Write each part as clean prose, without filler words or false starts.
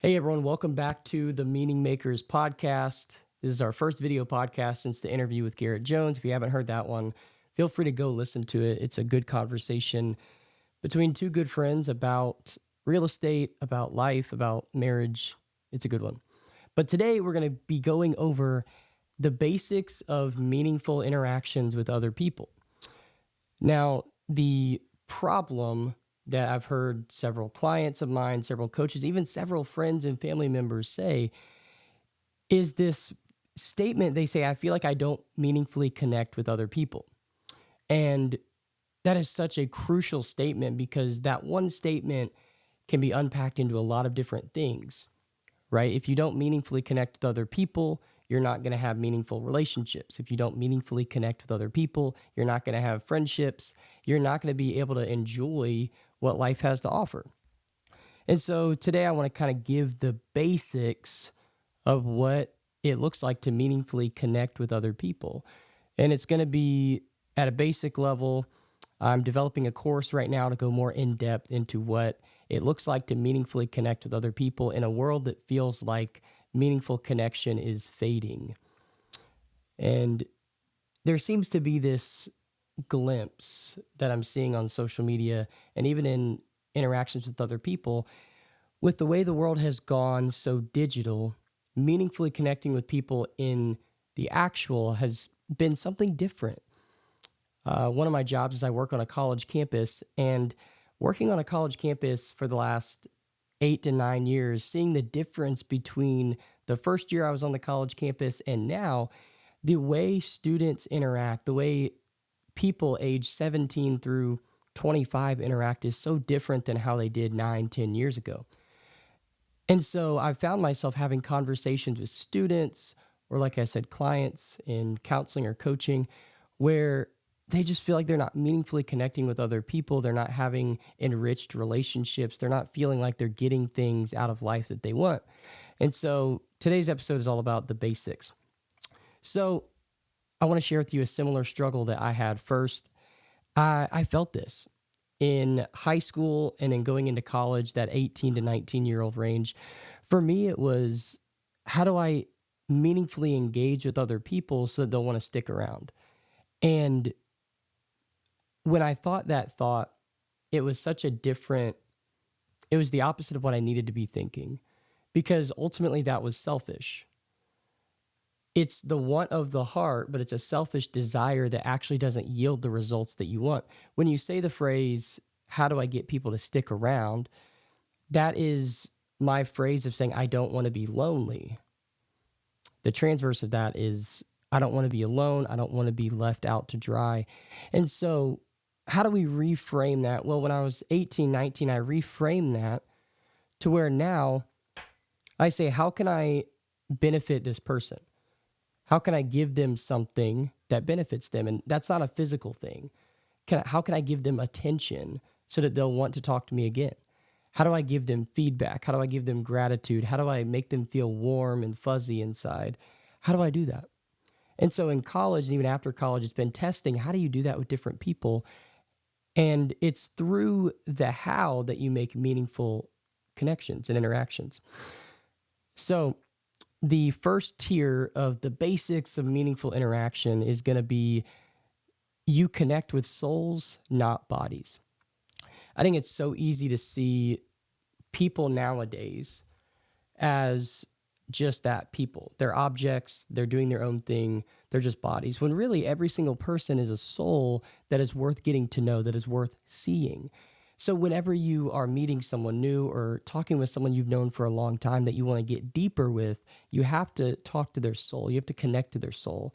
Hey everyone, welcome back to the Meaning Makers podcast. This is our first video podcast since the interview with Garrett Jones. If you haven't heard that one, feel free to go listen to it. It's a good conversation between two good friends about real estate, about life, about marriage. It's a good one. But today we're going to be going over the basics of meaningful interactions with other people. Now, the problem that I've heard several clients of mine, several coaches, even several friends and family members say is this statement. They say, I feel like I don't meaningfully connect with other people. And that is such a crucial statement because that one statement can be unpacked into a lot of different things, right? If you don't meaningfully connect with other people, you're not going to have meaningful relationships. If you don't meaningfully connect with other people, you're not going to have friendships. You're not going to be able to enjoy what life has to offer. And so today I want to kind of give the basics of what it looks like to meaningfully connect with other people. And it's going to be at a basic level. I'm developing a course right now to go more in depth into what it looks like to meaningfully connect with other people in a world that feels like meaningful connection is fading. And there seems to be this glimpse that I'm seeing on social media and even in interactions with other people. With the way the world has gone so digital, meaningfully connecting with people in the actual has been something different. One of my jobs is I work on a college campus, and working on a college campus for the last 8 to 9 years, seeing the difference between the first year I was on the college campus and now, the way students interact, the way people age 17 through 25 interact is so different than how they did 9, 10 years ago. And so I found myself having conversations with students or, like I said, clients in counseling or coaching where they just feel like they're not meaningfully connecting with other people. They're not having enriched relationships. They're not feeling like they're getting things out of life that they want. And so today's episode is all about the basics. So I want to share with you a similar struggle that I had first. I felt this in high school and in going into college, that 18 to 19-year-old range. For me, it was, how do I meaningfully engage with other people so that they'll want to stick around? And when I thought that thought, it was it was the opposite of what I needed to be thinking, because ultimately that was selfish. It's the want of the heart, but it's a selfish desire that actually doesn't yield the results that you want. When you say the phrase, how do I get people to stick around? That is my phrase of saying, I don't want to be lonely. The transverse of that is, I don't want to be alone. I don't want to be left out to dry. And so, how do we reframe that? Well, when I was 18, 19, I reframed that to where now I say, how can I benefit this person? How can I give them something that benefits them? And that's not a physical thing. How can I give them attention so that they'll want to talk to me again? How do I give them feedback? How do I give them gratitude? How do I make them feel warm and fuzzy inside? How do I do that? And so in college, and even after college, it's been testing. How do you do that with different people? And it's through the how that you make meaningful connections and interactions. So the first tier of the basics of meaningful interaction is going to be, you connect with souls, not bodies. I think it's so easy to see people nowadays as just that, people. They're objects, they're doing their own thing, they're just bodies. When really every single person is a soul that is worth getting to know, that is worth seeing. So whenever you are meeting someone new or talking with someone you've known for a long time that you want to get deeper with, you have to talk to their soul. You have to connect to their soul.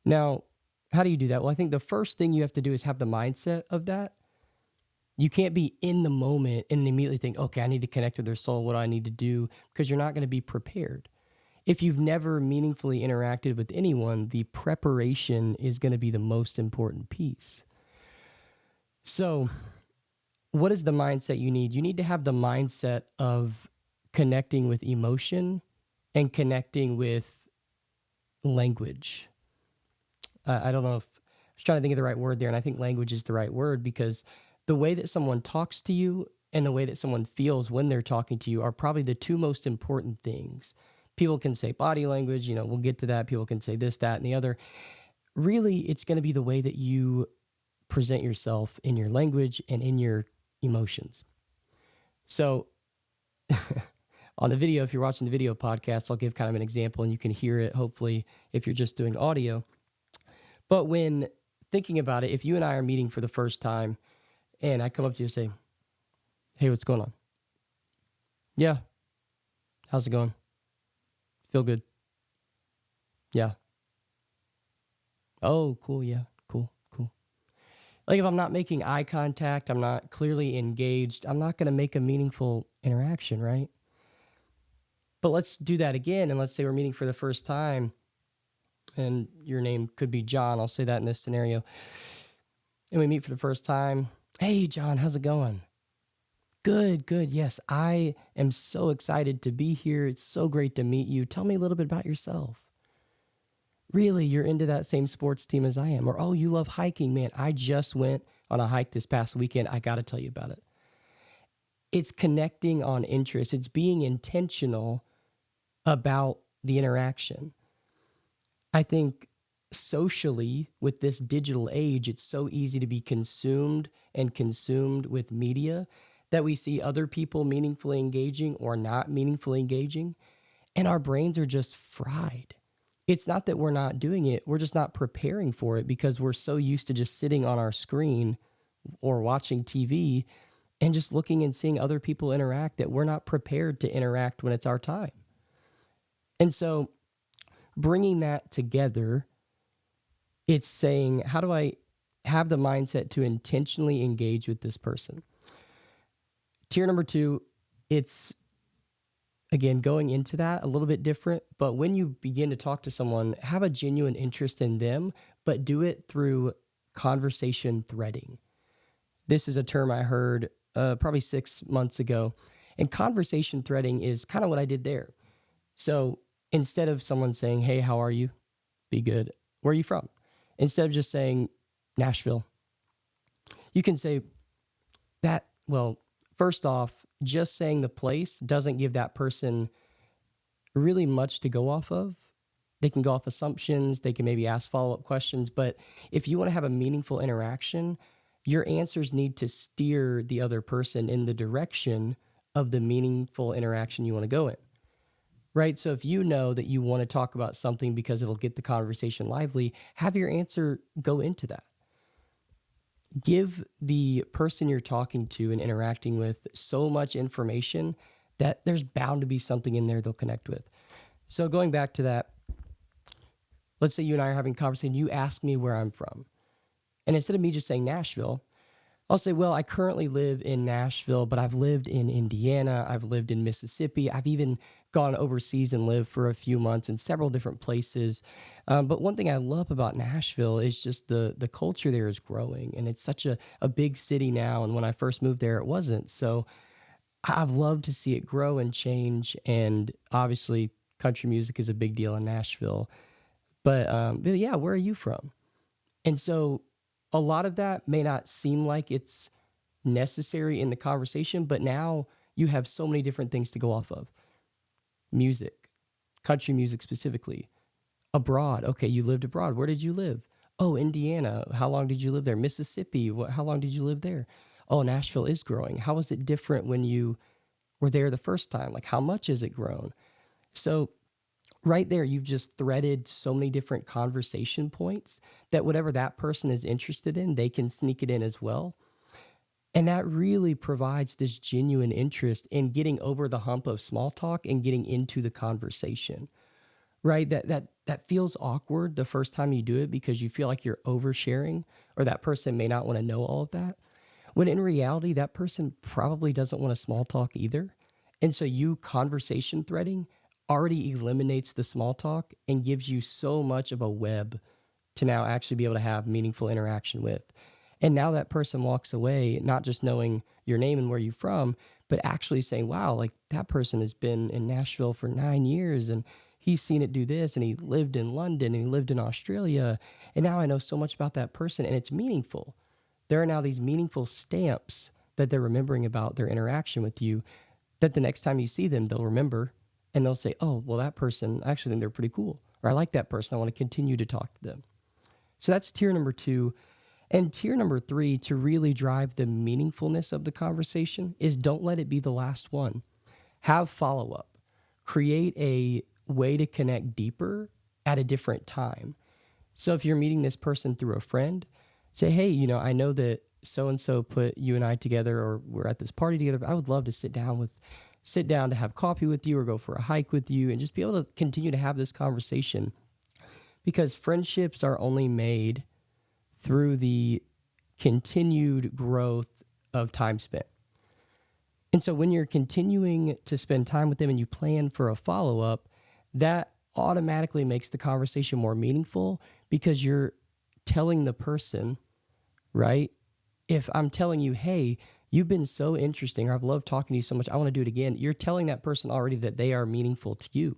Now, how do you do that? Well, I think the first thing you have to do is have the mindset of that. You can't be in the moment and immediately think, okay, I need to connect with their soul. What do I need to do? Because you're not going to be prepared. If you've never meaningfully interacted with anyone, the preparation is going to be the most important piece. So, what is the mindset you need? You need to have the mindset of connecting with emotion and connecting with language. I don't know if I was trying to think of the right word there, and I think language is the right word, because the way that someone talks to you and the way that someone feels when they're talking to you are probably the two most important things. People can say body language, we'll get to that. People can say this, that, and the other. Really, it's going to be the way that you present yourself in your language and in your emotions. So on the video, if you're watching the video podcast, I'll give kind of an example and you can hear it, hopefully, if you're just doing audio. But when thinking about it, if you and I are meeting for the first time and I come up to you and say, hey, what's going on? Yeah. How's it going? Feel good? Yeah. Oh, cool. Yeah. Cool. Like if I'm not making eye contact, I'm not clearly engaged, I'm not going to make a meaningful interaction, right? But let's do that again. And let's say we're meeting for the first time and your name could be John. I'll say that in this scenario. And we meet for the first time. Hey, John, how's it going? Good. Yes, I am so excited to be here. It's so great to meet you. Tell me a little bit about yourself. Really, you're into that same sports team as I am. Or, oh, you love hiking, man. I just went on a hike this past weekend. I got to tell you about it. It's connecting on interest. It's being intentional about the interaction. I think socially, with this digital age, it's so easy to be consumed with media that we see other people meaningfully engaging or not meaningfully engaging, and our brains are just fried. It's not that we're not doing it, we're just not preparing for it because we're so used to just sitting on our screen or watching TV and just looking and seeing other people interact that we're not prepared to interact when it's our time. And so bringing that together, it's saying, how do I have the mindset to intentionally engage with this person? Tier number 2, it's, again, going into that a little bit different, but when you begin to talk to someone, have a genuine interest in them, but do it through conversation threading. This is a term I heard probably 6 months ago, and conversation threading is kind of what I did there. So instead of someone saying, hey, how are you? Be good. Where are you from? Instead of just saying Nashville, you can say that, well, first off, just saying the place doesn't give that person really much to go off of. They can go off assumptions. They can maybe ask follow-up questions. But if you want to have a meaningful interaction, your answers need to steer the other person in the direction of the meaningful interaction you want to go in, right? So if you know that you want to talk about something because it'll get the conversation lively, have your answer go into that. Give the person you're talking to and interacting with so much information that there's bound to be something in there they'll connect with. So going back to that, let's say you and I are having a conversation, you ask me where I'm from. And instead of me just saying Nashville, I'll say, well, I currently live in Nashville, but I've lived in Indiana, I've lived in Mississippi, I've even gone overseas and lived for a few months in several different places. But one thing I love about Nashville is just the culture there is growing, and it's such a big city now. And when I first moved there, it wasn't. So I've loved to see it grow and change. And obviously, country music is a big deal in Nashville. But yeah, where are you from? And so a lot of that may not seem like it's necessary in the conversation, but now you have so many different things to go off of. Music, country music specifically. Abroad. Okay, you lived abroad. Where did you live? Oh, Indiana. How long did you live there? Mississippi. How long did you live there? Oh, Nashville is growing. How was it different when you were there the first time? Like, how much has it grown? So right there, you've just threaded so many different conversation points that whatever that person is interested in, they can sneak it in as well. And that really provides this genuine interest in getting over the hump of small talk and getting into the conversation, right? That feels awkward the first time you do it because you feel like you're oversharing or that person may not want to know all of that. When in reality, that person probably doesn't want to small talk either. And so you conversation threading already eliminates the small talk and gives you so much of a web to now actually be able to have meaningful interaction with. And now that person walks away, not just knowing your name and where you're from, but actually saying, wow, like that person has been in Nashville for 9 years and he's seen it do this and he lived in London and he lived in Australia. And now I know so much about that person and it's meaningful. There are now these meaningful stamps that they're remembering about their interaction with you, that the next time you see them, they'll remember and they'll say, oh, well, that person, I actually think they're pretty cool. Or I like that person. I want to continue to talk to them. So that's tier number 2. And tier number 3, to really drive the meaningfulness of the conversation, is don't let it be the last one. Have follow-up. Create a way to connect deeper at a different time. So if you're meeting this person through a friend, say, hey, I know that so-and-so put you and I together, or we're at this party together, but I would love to sit down to have coffee with you or go for a hike with you and just be able to continue to have this conversation. Because friendships are only made through the continued growth of time spent. And so when you're continuing to spend time with them and you plan for a follow-up, that automatically makes the conversation more meaningful, because you're telling the person, right? If I'm telling you, hey, you've been so interesting, or I've loved talking to you so much, I want to do it again. You're telling that person already that they are meaningful to you,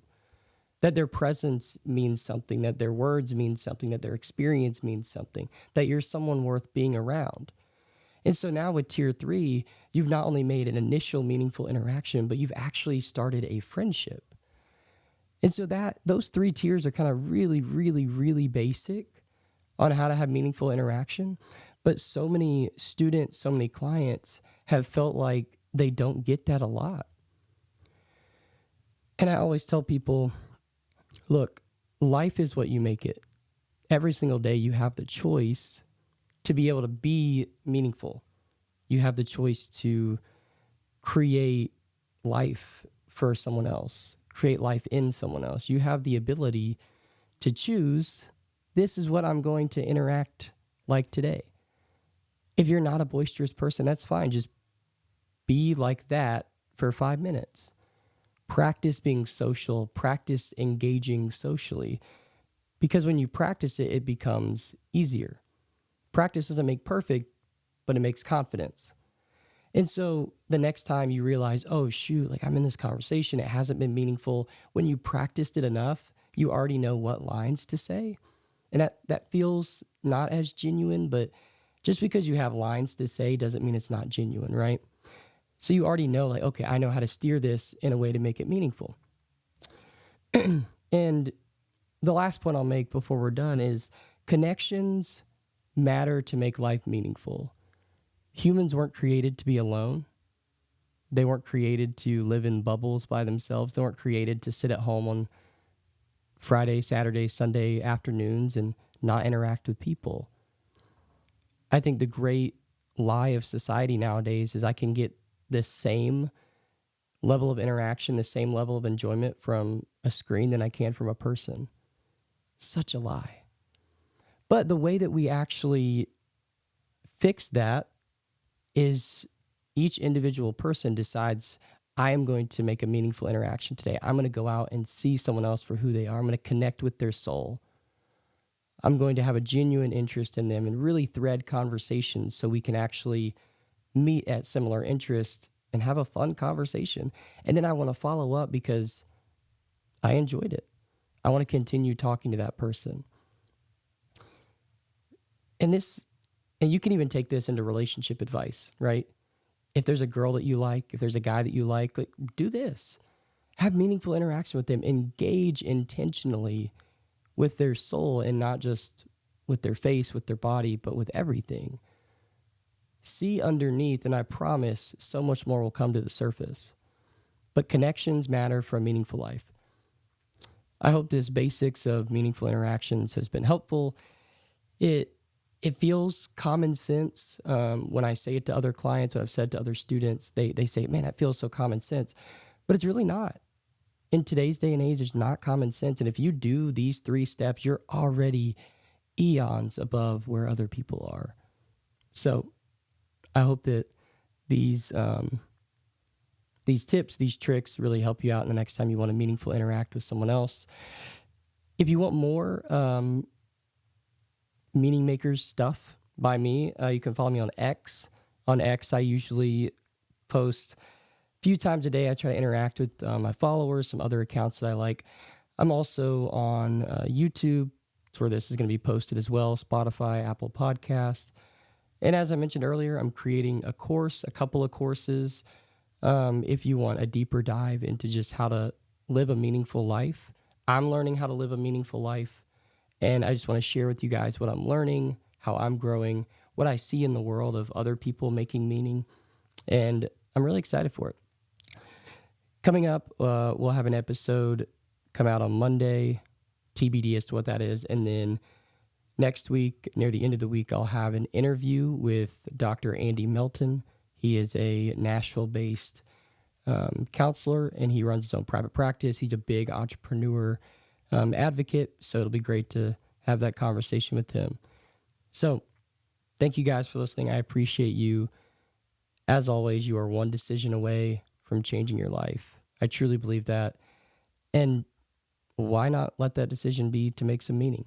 that their presence means something, that their words mean something, that their experience means something, that you're someone worth being around. And so now with tier 3, you've not only made an initial meaningful interaction, but you've actually started a friendship. And so those 3 tiers are kind of really, really, really basic on how to have meaningful interaction. But so many students, so many clients have felt like they don't get that a lot. And I always tell people, look, life is what you make it. Every single day you have the choice to be able to be meaningful. You have the choice to create life for someone else, create life in someone else. You have the ability to choose, this is what I'm going to interact like today. If you're not a boisterous person, that's fine. Just be like that for 5 minutes. Practice being social, practice engaging socially, because when you practice it, it becomes easier. Practice doesn't make perfect, but it makes confidence. And so the next time you realize, oh, shoot, like I'm in this conversation, it hasn't been meaningful. When you practiced it enough, you already know what lines to say. And that feels not as genuine, but just because you have lines to say doesn't mean it's not genuine, right? So you already know, like, okay, I know how to steer this in a way to make it meaningful. And the last point I'll make before we're done is connections matter to make life meaningful. Humans weren't created to be alone. They weren't created to live in bubbles by themselves. They weren't created to sit at home on Friday, Saturday, Sunday afternoons and not interact with people. I think the great lie of society nowadays is I can get the same level of interaction, the same level of enjoyment from a screen than I can from a person. Such a lie. But the way that we actually fix that is each individual person decides, I am going to make a meaningful interaction today. I'm going to go out and see someone else for who they are. I'm going to connect with their soul. I'm going to have a genuine interest in them and really thread conversations so we can actually meet at similar interests and have a fun conversation. And then I want to follow up because I enjoyed it. I want to continue talking to that person. And you can even take this into relationship advice, right? If there's a girl that you like, if there's a guy that you like, do this. Have meaningful interaction with them. Engage intentionally with their soul and not just with their face, with their body, but with everything. See underneath, and I promise so much more will come to the surface. But connections matter for a meaningful life. I hope this basics of meaningful interactions has been helpful. It feels common sense when I say it to other clients, when I've said to other students, they say, man, that feels so common sense. But it's really not. In today's day and age, it's not common sense. And if you do these 3 steps, you're already eons above where other people are. So I hope that these tips, these tricks really help you out the next time you want to meaningfully interact with someone else. If you want more Meaning Makers stuff by me, you can follow me on X. On X, I usually post a few times a day. I try to interact with my followers, some other accounts that I like. I'm also on YouTube. It's where this is going to be posted as well. Spotify, Apple Podcasts. And as I mentioned earlier, I'm creating a couple of courses, if you want a deeper dive into just how to live a meaningful life. I'm learning how to live a meaningful life, and I just want to share with you guys what I'm learning, how I'm growing, what I see in the world of other people making meaning, and I'm really excited for it. Coming up, we'll have an episode come out on Monday, TBD as to what that is, and then next week, near the end of the week, I'll have an interview with Dr. Andy Melton. He is a Nashville-based counselor, and he runs his own private practice. He's a big entrepreneur advocate, so it'll be great to have that conversation with him. So thank you guys for listening. I appreciate you. As always, you are one decision away from changing your life. I truly believe that. And why not let that decision be to make some meaning?